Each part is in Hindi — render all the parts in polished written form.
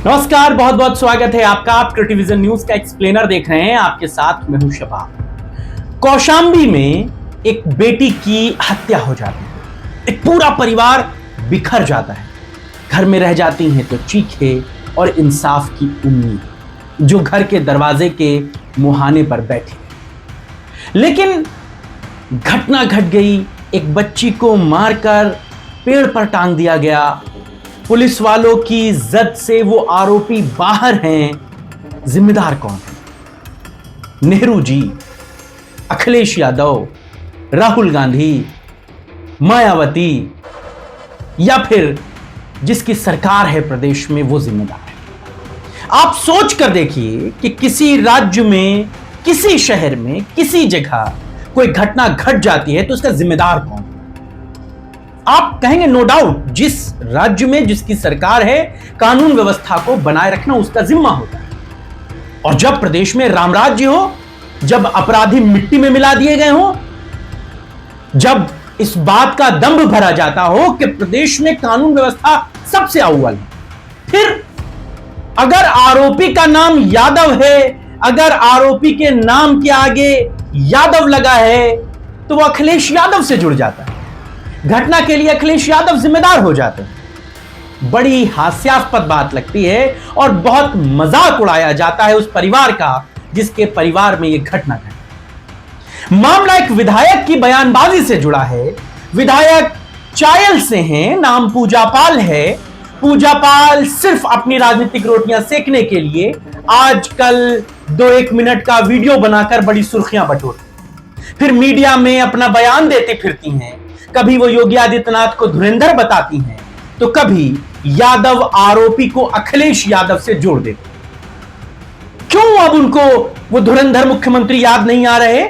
नमस्कार, बहुत बहुत स्वागत है आपका। आप क्रिएटिविजन न्यूज का एक्सप्लेनर देख रहे हैं। आपके साथ मैं हूं शबाब। कौशांबी में एक बेटी की हत्या हो जाती है, एक पूरा परिवार बिखर जाता है। घर में रह जाती हैं तो चीखें और इंसाफ की उम्मीद जो घर के दरवाजे के मुहाने पर बैठे। लेकिन घटना घट गई, एक बच्ची को मारकर पेड़ पर टांग दिया गया। पुलिस वालों की जद से वो आरोपी बाहर हैं। जिम्मेदार कौन है? नेहरू जी, अखिलेश यादव, राहुल गांधी, मायावती, या फिर जिसकी सरकार है प्रदेश में वो जिम्मेदार है? आप सोच कर देखिए कि किसी राज्य में, किसी शहर में, किसी जगह कोई घटना घट जाती है तो उसका जिम्मेदार कौन? आप कहेंगे नो डाउट, जिस राज्य में जिसकी सरकार है कानून व्यवस्था को बनाए रखना उसका जिम्मा होता है। और जब प्रदेश में राम राज्य हो, जब अपराधी मिट्टी में मिला दिए गए हो, जब इस बात का दंभ भरा जाता हो कि प्रदेश में कानून व्यवस्था सबसे अव्वल है, फिर अगर आरोपी का नाम यादव है, अगर आरोपी के नाम के आगे यादव लगा है तो वो अखिलेश यादव से जुड़ जाता है। घटना के लिए अखिलेश यादव जिम्मेदार हो जाते हैं। बड़ी हास्यास्पद बात लगती है और बहुत मजाक उड़ाया जाता है उस परिवार का जिसके परिवार में यह घटना घटी। मामला एक विधायक की बयानबाजी से जुड़ा है। विधायक चायल से हैं, नाम पूजा पाल है। पूजा पाल सिर्फ अपनी राजनीतिक रोटियां सेकने के लिए आजकल 2-1 मिनट का वीडियो बनाकर बड़ी सुर्खियां बटोरती, फिर मीडिया में अपना बयान देती फिरती हैं। कभी वो योगी आदित्यनाथ को धुरंधर बताती हैं तो कभी यादव आरोपी को अखिलेश यादव से जोड़ देते। क्यों अब उनको वो धुरंधर मुख्यमंत्री याद नहीं आ रहे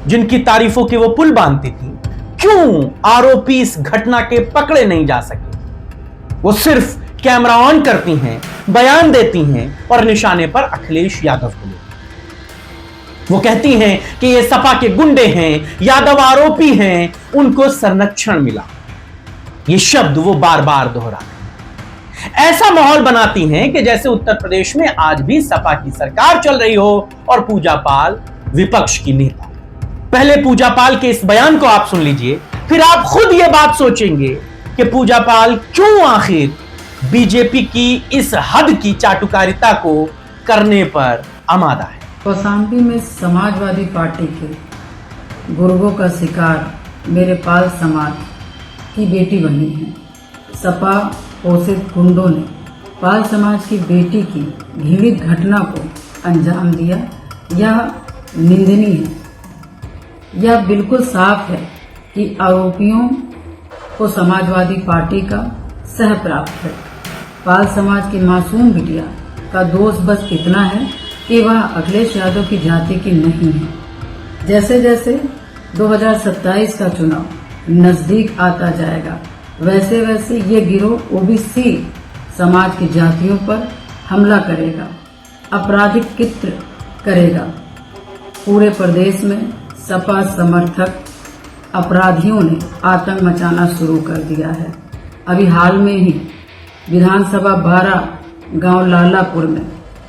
जिनकी तारीफों के वो पुल बांधती थी? क्यों आरोपी इस घटना के पकड़े नहीं जा सके? वो सिर्फ कैमरा ऑन करती हैं, बयान देती हैं और निशाने पर अखिलेश यादव को लेती। वो कहती हैं कि ये सपा के गुंडे हैं, यादव आरोपी हैं, उनको संरक्षण मिला। ये शब्द वो बार बार दोहराते हैं। ऐसा माहौल बनाती हैं कि जैसे उत्तर प्रदेश में आज भी सपा की सरकार चल रही हो और पूजा पाल विपक्ष की नेता। पहले पूजा पाल के इस बयान को आप सुन लीजिए, फिर आप खुद ये बात सोचेंगे कि पूजा पाल क्यों आखिर बीजेपी की इस हद की चाटुकारिता को करने पर आमादा है। कौशांबी में समाजवादी पार्टी के गुर्गों का शिकार मेरे पाल समाज की बेटी बनी है। सपा पोषित गुंडों ने पाल समाज की बेटी की घृणित घटना को अंजाम दिया। यह निंदनीय है। यह बिल्कुल साफ है कि आरोपियों को समाजवादी पार्टी का सह प्राप्त है। पाल समाज की मासूम बिटिया का दोष बस इतना है कि वह अखिलेश यादव की जाति की नहीं है। जैसे जैसे 2027 का चुनाव नजदीक आता जाएगा, वैसे वैसे ये गिरोह ओबीसी समाज की जातियों पर हमला करेगा, आपराधिक कृत्य करेगा। पूरे प्रदेश में सपा समर्थक अपराधियों ने आतंक मचाना शुरू कर दिया है। अभी हाल में ही विधानसभा 12 गांव लालापुर में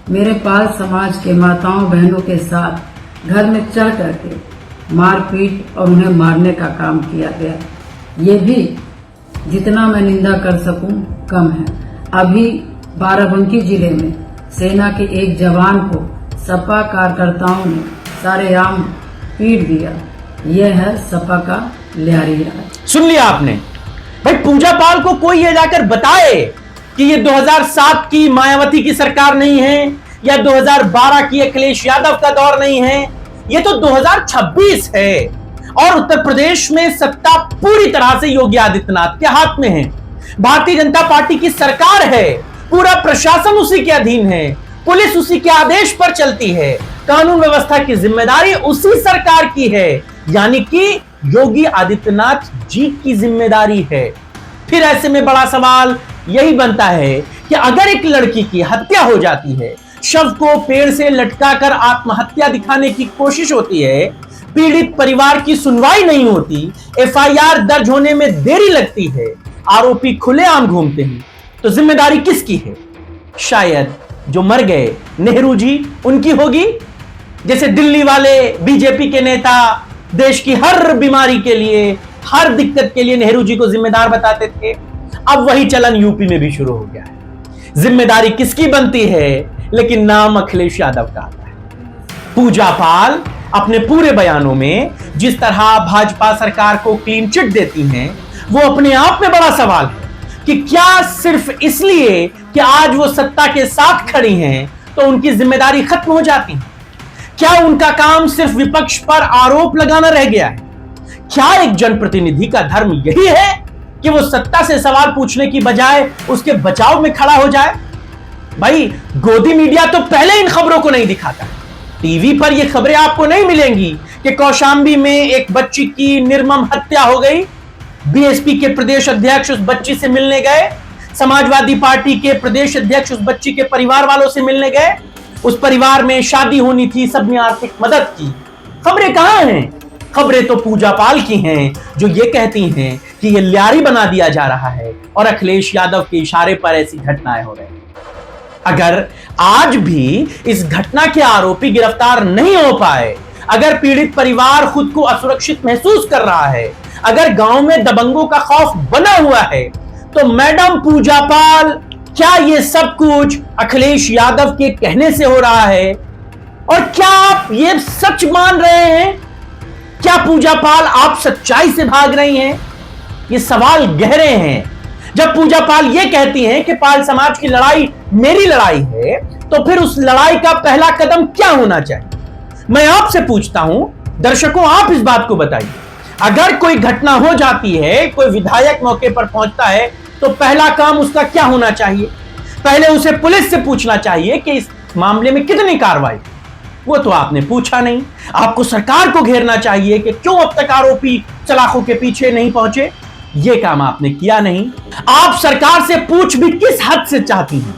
मेरे पाल समाज के माताओं बहनों के साथ घर में चढ़ करके मारपीट और उन्हें मारने का काम किया गया। ये भी जितना मैं निंदा कर सकूं कम है। अभी बाराबंकी जिले में सेना के एक जवान को सपा कार्यकर्ताओं ने सारेआम पीट दिया। यह है सपा का लियारी राज। सुन लिया आपने भाई। पूजा पाल को कोई ये जाकर बताए कि ये 2007 की मायावती की सरकार नहीं है या 2012 की अखिलेश यादव का दौर नहीं है, ये तो 2026 है और उत्तर प्रदेश में सत्ता पूरी तरह से योगी आदित्यनाथ के हाथ में है। भारतीय जनता पार्टी की सरकार है, पूरा प्रशासन उसी के अधीन है, पुलिस उसी के आदेश पर चलती है, कानून व्यवस्था की जिम्मेदारी उसी सरकार की है, यानी कि योगी आदित्यनाथ जी की जिम्मेदारी है। फिर ऐसे में बड़ा सवाल यही बनता है कि अगर एक लड़की की हत्या हो जाती है, शव को पेड़ से लटकाकर आत्महत्या दिखाने की कोशिश होती है, पीड़ित परिवार की सुनवाई नहीं होती, एफआईआर दर्ज होने में देरी लगती है, आरोपी खुलेआम घूमते हैं, तो जिम्मेदारी किसकी है? शायद जो मर गए नेहरू जी उनकी होगी। जैसे दिल्ली वाले बीजेपी के नेता देश की हर बीमारी के लिए, हर दिक्कत के लिए नेहरू जी को जिम्मेदार बताते थे, अब वही चलन यूपी में भी शुरू हो गया है। जिम्मेदारी किसकी बनती है, लेकिन नाम अखिलेश यादव का आता है। पूजा पाल अपने पूरे बयानों में जिस तरह भाजपा सरकार को क्लीन चिट देती हैं, वो अपने आप में बड़ा सवाल है कि क्या सिर्फ इसलिए कि आज वो सत्ता के साथ खड़ी हैं तो उनकी जिम्मेदारी खत्म हो जाती है? क्या उनका काम सिर्फ विपक्ष पर आरोप लगाना रह गया है? क्या एक जनप्रतिनिधि का धर्म यही है कि वो सत्ता से सवाल पूछने की बजाय उसके बचाव में खड़ा हो जाए? भाई, गोदी मीडिया तो पहले इन खबरों को नहीं दिखाता। टीवी पर ये खबरें आपको नहीं मिलेंगी कि कौशांबी में एक बच्ची की निर्मम हत्या हो गई, बीएसपी के प्रदेश अध्यक्ष उस बच्ची से मिलने गए, समाजवादी पार्टी के प्रदेश अध्यक्ष उस बच्ची के परिवार वालों से मिलने गए, उस परिवार में शादी होनी थी, सबने आर्थिक मदद की। खबरें कहां हैं? खबरें तो पूजा पाल की हैं, जो ये कहती हैं कि ये ल्यारी बना दिया जा रहा है और अखिलेश यादव के इशारे पर ऐसी घटनाएं हो रही हैं। अगर आज भी इस घटना के आरोपी गिरफ्तार नहीं हो पाए, अगर पीड़ित परिवार खुद को असुरक्षित महसूस कर रहा है, अगर गांव में दबंगों का खौफ बना हुआ है, तो मैडम पूजा पाल, क्या ये सब कुछ अखिलेश यादव के कहने से हो रहा है? और क्या आप ये सच मान रहे हैं? क्या पूजा पाल आप सच्चाई से भाग रही हैं? ये सवाल गहरे हैं। जब पूजा पाल ये कहती हैं कि पाल समाज की लड़ाई मेरी लड़ाई है, तो फिर उस लड़ाई का पहला कदम क्या होना चाहिए? मैं आपसे पूछता हूं, दर्शकों, आप इस बात को बताइए। अगर कोई घटना हो जाती है, कोई विधायक मौके पर पहुंचता है, तो पहला काम उसका क्या होना चाहिए? पहले उसे पुलिस से पूछना चाहिए कि इस मामले में कितनी कार्रवाई। वो तो आपने पूछा नहीं। आपको सरकार को घेरना चाहिए कि क्यों अब तक आरोपी सलाखों के पीछे नहीं पहुंचे। ये काम आपने किया नहीं। आप सरकार से पूछ भी किस हद से चाहती हैं?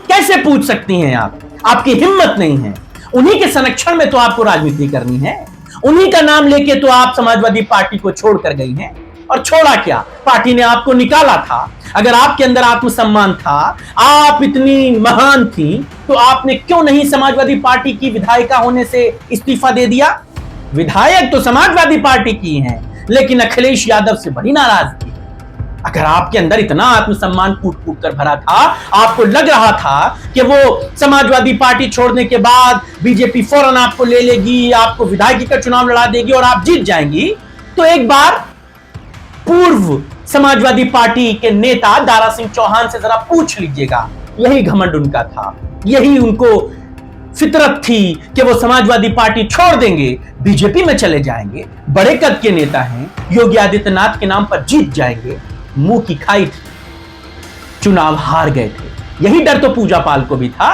कैसे पूछ सकती हैं आप? आपकी हिम्मत नहीं है। उन्हीं के संरक्षण में तो आपको राजनीति करनी है, उन्हीं का नाम लेके तो आप समाजवादी पार्टी को छोड़कर गई हैं। और छोड़ा क्या, पार्टी ने आपको निकाला था। अगर आपके अंदर आत्मसम्मान था, आप इतनी महान थी, तो आपने क्यों नहीं समाजवादी पार्टी की विधायिका होने से इस्तीफा दे दिया? विधायक तो समाजवादी पार्टी की हैं, लेकिन अखिलेश यादव से बड़ी नाराजगी। अगर आपके अंदर इतना आत्मसम्मान कूट कूट कर भरा था, आपको लग रहा था कि वो समाजवादी पार्टी छोड़ने के बाद बीजेपी फौरन आपको ले लेगी, आपको विधायकी का चुनाव लड़ा देगी और आप जीत जाएंगी, तो एक बार पूर्व समाजवादी पार्टी के नेता दारा सिंह चौहान से जरा पूछ लीजिएगा। यही घमंड उनका था, यही उनको फितरत थी कि वो समाजवादी पार्टी छोड़ देंगे, बीजेपी में चले जाएंगे, बड़े कद के नेता हैं, योगी आदित्यनाथ के नाम पर जीत जाएंगे। मुंह की खाई थी, चुनाव हार गए थे। यही डर तो पूजा पाल को भी था।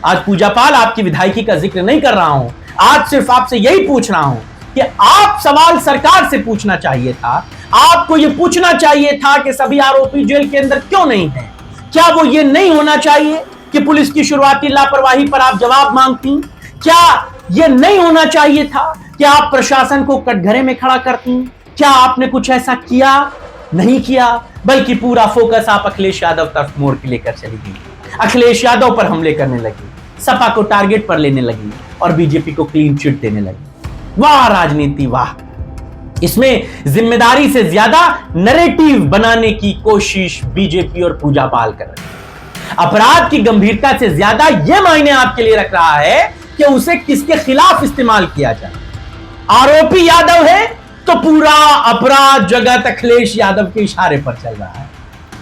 आज पूजा पाल, आपकी विधायकी का जिक्र नहीं कर रहा हूं, आज सिर्फ आपसे यही पूछ रहा हूं कि आप सवाल सरकार से पूछना चाहिए था। आपको यह पूछना चाहिए था कि सभी आरोपी जेल के अंदर क्यों नहीं हैं? क्या वो ये नहीं होना चाहिए कि पुलिस की शुरुआती लापरवाही पर आप जवाब मांगती? क्या यह नहीं होना चाहिए था कि आप प्रशासन को कटघरे में खड़ा करती? क्या आपने कुछ ऐसा किया? नहीं किया, बल्कि पूरा फोकस आप अखिलेश यादव तरफ मोड़ के लेकर चली गई। अखिलेश यादव पर हमले करने लगी, सपा को टारगेट पर लेने लगी और बीजेपी को क्लीन चिट देने लगी। वाह राजनीति, वाह! इसमें जिम्मेदारी से ज्यादा नैरेटिव बनाने की कोशिश बीजेपी और पूजा पाल कर रही है। अपराध की गंभीरता से ज्यादा यह मायने आपके लिए रख रहा है कि उसे किसके खिलाफ इस्तेमाल किया जाए। आरोपी यादव है तो पूरा अपराध जगत अखिलेश यादव के इशारे पर चल रहा है।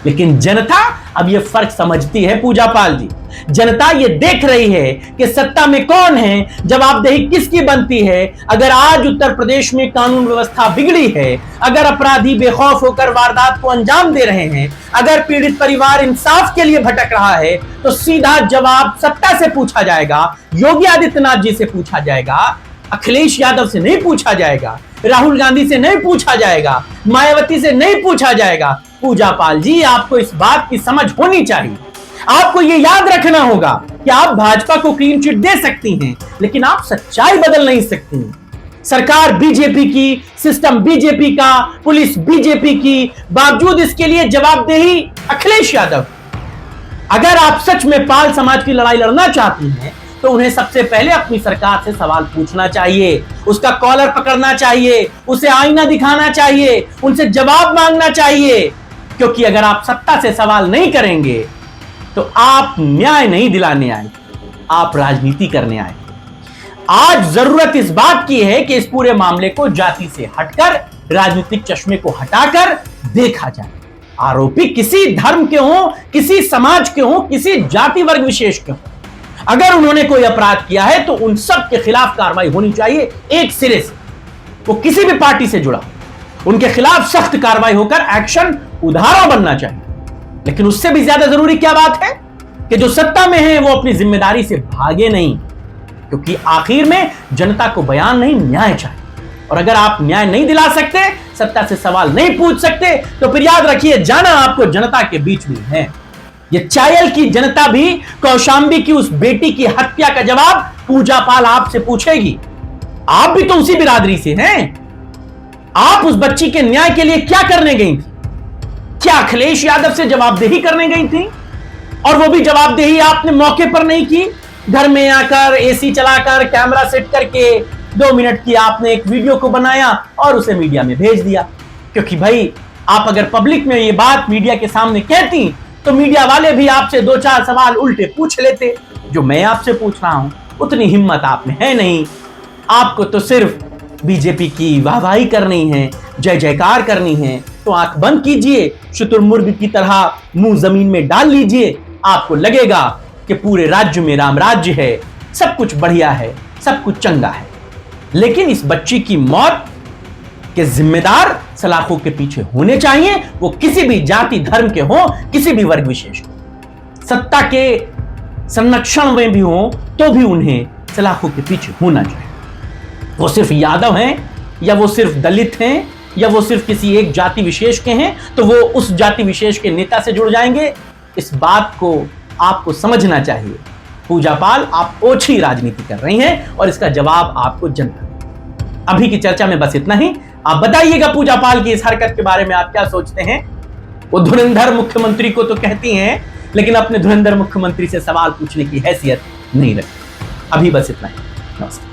लेकिन जनता अब यह फर्क समझती है पूजा पाल जी। जनता यह देख रही है कि सत्ता में कौन है, जवाबदेही किसकी बनती है। अगर आज उत्तर प्रदेश में कानून व्यवस्था बिगड़ी है, अगर अपराधी बेखौफ होकर वारदात को अंजाम दे रहे हैं, अगर पीड़ित परिवार इंसाफ के लिए भटक रहा है, तो सीधा जवाब सत्ता से पूछा जाएगा, योगी आदित्यनाथ जी से पूछा जाएगा, अखिलेश यादव से नहीं पूछा जाएगा, राहुल गांधी से नहीं पूछा जाएगा, मायावती से नहीं पूछा जाएगा। पूजा पाल जी, आपको इस बात की समझ होनी चाहिए। आपको यह याद रखना होगा कि आप भाजपा को क्लीन चिट दे सकती हैं, लेकिन आप सच्चाई बदल नहीं सकती। सरकार बीजेपी की, सिस्टम बीजेपी का, पुलिस बीजेपी की, बावजूद इसके लिए जवाबदेही अखिलेश यादव। अगर आप सच में पाल समाज की लड़ाई लड़ना चाहती हैं तो उन्हें सबसे पहले अपनी सरकार से सवाल पूछना चाहिए, उसका कॉलर पकड़ना चाहिए, उसे आईना दिखाना चाहिए, उनसे जवाब मांगना चाहिए। क्योंकि अगर आप सत्ता से सवाल नहीं करेंगे तो आप न्याय नहीं दिलाने आए, आप राजनीति करने आए। आज जरूरत इस बात की है कि इस पूरे मामले को जाति से हटकर राजनीतिक चश्मे को हटाकर देखा जाए। आरोपी किसी धर्म के हों, किसी समाज के हों, किसी जाति वर्ग विशेष के हों, अगर उन्होंने कोई अपराध किया है तो उन सब के खिलाफ कार्रवाई होनी चाहिए एक सिरे से। वो किसी भी पार्टी से जुड़ा, उनके खिलाफ सख्त कार्रवाई होकर एक्शन उदाहरण बनना चाहिए। लेकिन उससे भी ज्यादा जरूरी क्या बात है कि जो सत्ता में है वो अपनी जिम्मेदारी से भागे नहीं, क्योंकि आखिर में जनता को बयान नहीं, न्याय चाहिए। और अगर आप न्याय नहीं दिला सकते, सत्ता से सवाल नहीं पूछ सकते, तो फिर याद रखिए जाना आपको जनता के बीच में है। ये चायल की जनता भी कौशांबी की उस बेटी की हत्या का जवाब पूजा पाल आपसे पूछेगी। आप भी तो उसी बिरादरी से हैं। आप उस बच्ची के न्याय के लिए क्या करने गई थी? क्या अखिलेश यादव से जवाबदेही करने गई थी? और वो भी जवाबदेही आपने मौके पर नहीं की। घर में आकर एसी चलाकर कैमरा सेट करके 2 मिनट की आपने एक वीडियो को बनाया और उसे मीडिया में भेज दिया। क्योंकि भाई आप अगर पब्लिक में ये बात मीडिया के सामने कहती तो मीडिया वाले भी आपसे 2-4 सवाल उल्टे पूछ लेते, जो मैं आपसे पूछ रहा हूं। उतनी हिम्मत आप में है नहीं। आपको तो सिर्फ बीजेपी की वाहवाही करनी है, जय जयकार करनी है, तो आंख बंद कीजिए, शुतुरमुर्ग की तरह मुंह जमीन में डाल लीजिए। आपको लगेगा कि पूरे राज्य में राम राज्य है, सब कुछ बढ़िया है, सब कुछ चंगा है। लेकिन इस बच्ची की मौत के जिम्मेदार सलाखों के पीछे होने चाहिए, वो किसी भी जाति धर्म के हों, किसी भी वर्ग विशेष के, सत्ता के संरक्षण में भी हों तो भी उन्हें सलाखों के पीछे होना चाहिए। वो सिर्फ यादव हैं या वो सिर्फ दलित हैं या वो सिर्फ किसी एक जाति विशेष के हैं तो वो उस जाति विशेष के नेता से जुड़ जाएंगे, इस बात को आपको समझना चाहिए। पूजा पाल, आप ओछी राजनीति कर रही हैं और इसका जवाब आपको जनता। अभी की चर्चा में बस इतना ही। आप बताइएगा पूजा पाल की इस हरकत के बारे में आप क्या सोचते हैं। वो धुरंधर मुख्यमंत्री को तो कहती हैं, लेकिन अपने धुरंधर मुख्यमंत्री से सवाल पूछने की हैसियत नहीं रखती। अभी बस इतना ही। नमस्कार।